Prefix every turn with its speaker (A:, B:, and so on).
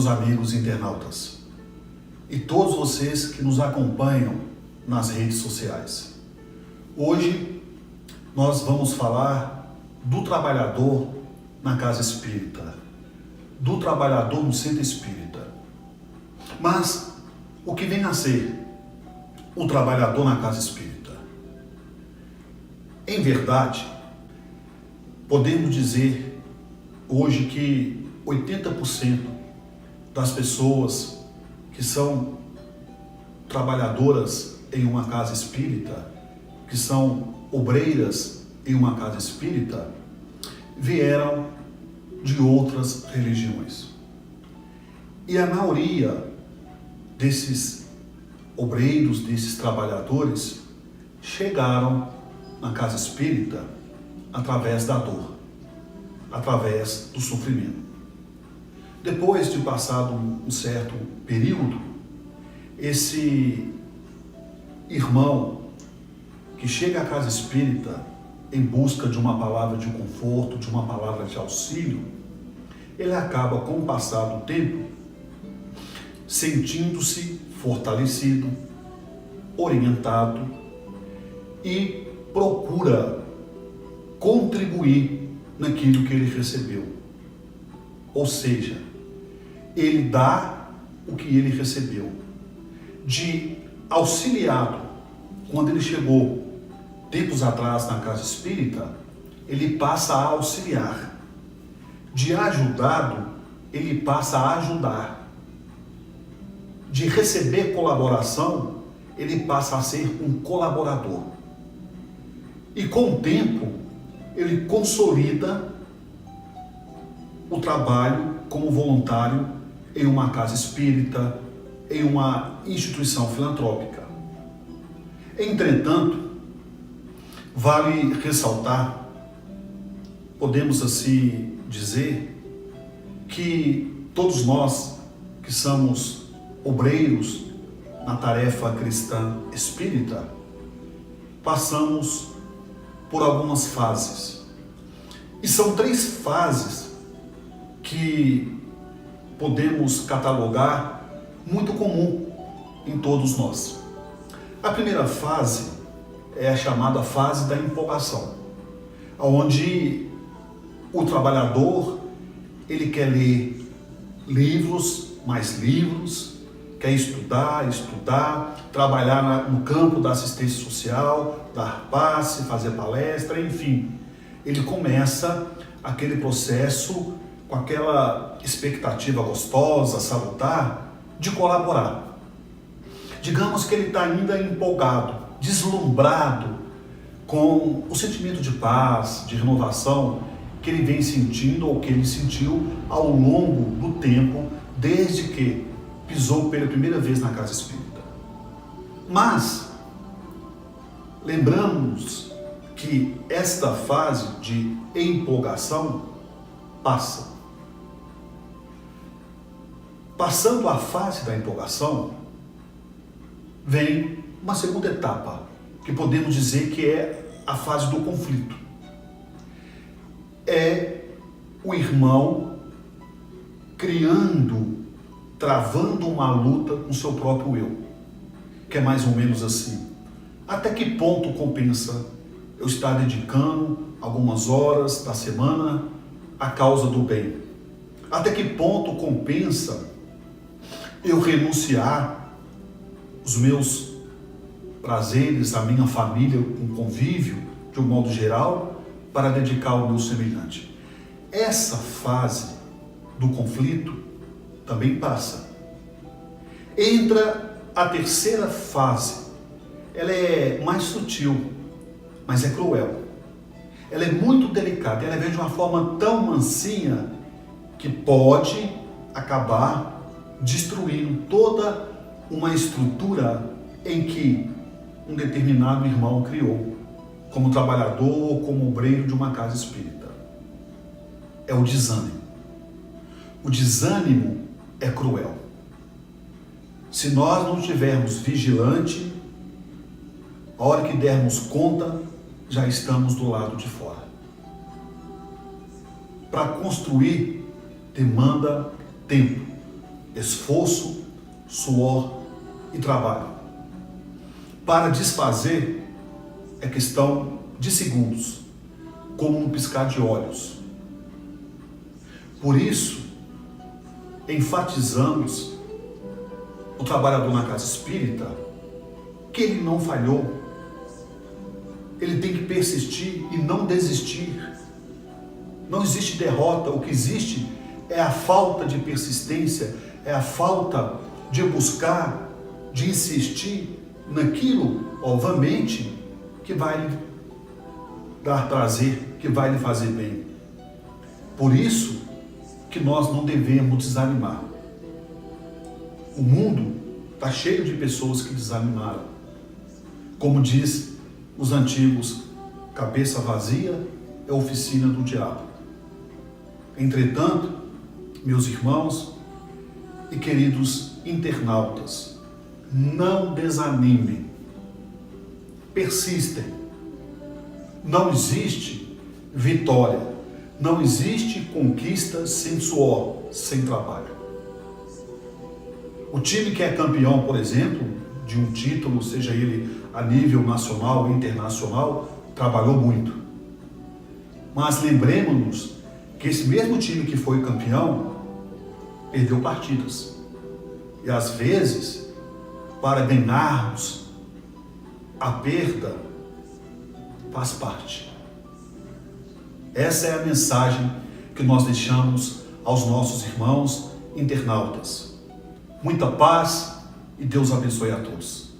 A: meus amigos internautas e todos vocês que nos acompanham nas redes sociais. Hoje nós vamos falar do trabalhador na casa espírita, do trabalhador no centro espírita. Mas o que vem a ser o trabalhador na casa espírita? Em verdade, podemos dizer hoje que 80% das pessoas que são trabalhadoras em uma casa espírita, que são obreiras em uma casa espírita, vieram de outras religiões. E a maioria desses obreiros, desses trabalhadores, chegaram na casa espírita através da dor, através do sofrimento. Depois de passado um certo período, esse irmão que chega à casa espírita em busca de uma palavra de conforto, de uma palavra de auxílio, ele acaba, com o passar do tempo, sentindo-se fortalecido, orientado e procura contribuir naquilo que ele recebeu. Ou seja, ele dá o que ele recebeu. De auxiliado, quando ele chegou tempos atrás na casa espírita, ele passa a auxiliar. De ajudado, ele passa a ajudar. De receber colaboração, ele passa a ser um colaborador. E com o tempo, ele consolida o trabalho como voluntário em uma casa espírita, em uma instituição filantrópica. Entretanto, vale ressaltar, podemos assim dizer, que todos nós que somos obreiros na tarefa cristã espírita, passamos por algumas fases. E são 3 fases que podemos catalogar muito comum em todos nós. A primeira fase é a chamada fase da empolgação, onde o trabalhador ele quer ler livros, mais livros, quer estudar, trabalhar no campo da assistência social, dar passe, fazer palestra, enfim. Ele começa aquele processo com aquela expectativa gostosa, salutar, de colaborar. Digamos que ele está ainda empolgado, deslumbrado com o sentimento de paz, de renovação que ele vem sentindo ou que ele sentiu ao longo do tempo, desde que pisou pela primeira vez na casa espírita. Mas lembramos que esta fase de empolgação passa. Passando a fase da empolgação, vem uma segunda etapa, que podemos dizer que é a fase do conflito. É o irmão travando uma luta com seu próprio eu, que é mais ou menos assim: até que ponto compensa eu estar dedicando algumas horas da semana à causa do bem? Até que ponto compensa eu renunciar os meus prazeres, a minha família, um convívio, de um modo geral, para dedicar ao meu semelhante? Essa fase do conflito também passa. Entra a terceira fase. Ela é mais sutil, mas é cruel. Ela é muito delicada, ela vem de uma forma tão mansinha que pode acabar destruindo toda uma estrutura em que um determinado irmão criou, como trabalhador ou como obreiro de uma casa espírita. É o desânimo. O desânimo é cruel. Se nós não estivermos vigilantes, a hora que dermos conta, já estamos do lado de fora. Para construir, demanda tempo, esforço, suor e trabalho. Para desfazer é questão de segundos, como um piscar de olhos. Por isso, enfatizamos o trabalhador na casa espírita que ele não falhou. Ele tem que persistir e não desistir. Não existe derrota, o que existe é a falta de persistência, é a falta de buscar, de insistir naquilo, obviamente, que vai lhe dar prazer, que vai lhe fazer bem. Por isso que nós não devemos desanimar. O mundo está cheio de pessoas que desanimaram. Como diz os antigos, cabeça vazia é oficina do diabo. Entretanto, meus irmãos e queridos internautas, não desanimem, persistem. Não existe vitória, não existe conquista sem suor, sem trabalho. O time que é campeão, por exemplo, de um título, seja ele a nível nacional ou internacional, trabalhou muito. Mas lembremos-nos que esse mesmo time que foi campeão perdeu partidas. E às vezes, para ganharmos, a perda faz parte. Essa é a mensagem que nós deixamos aos nossos irmãos internautas. Muita paz e Deus abençoe a todos.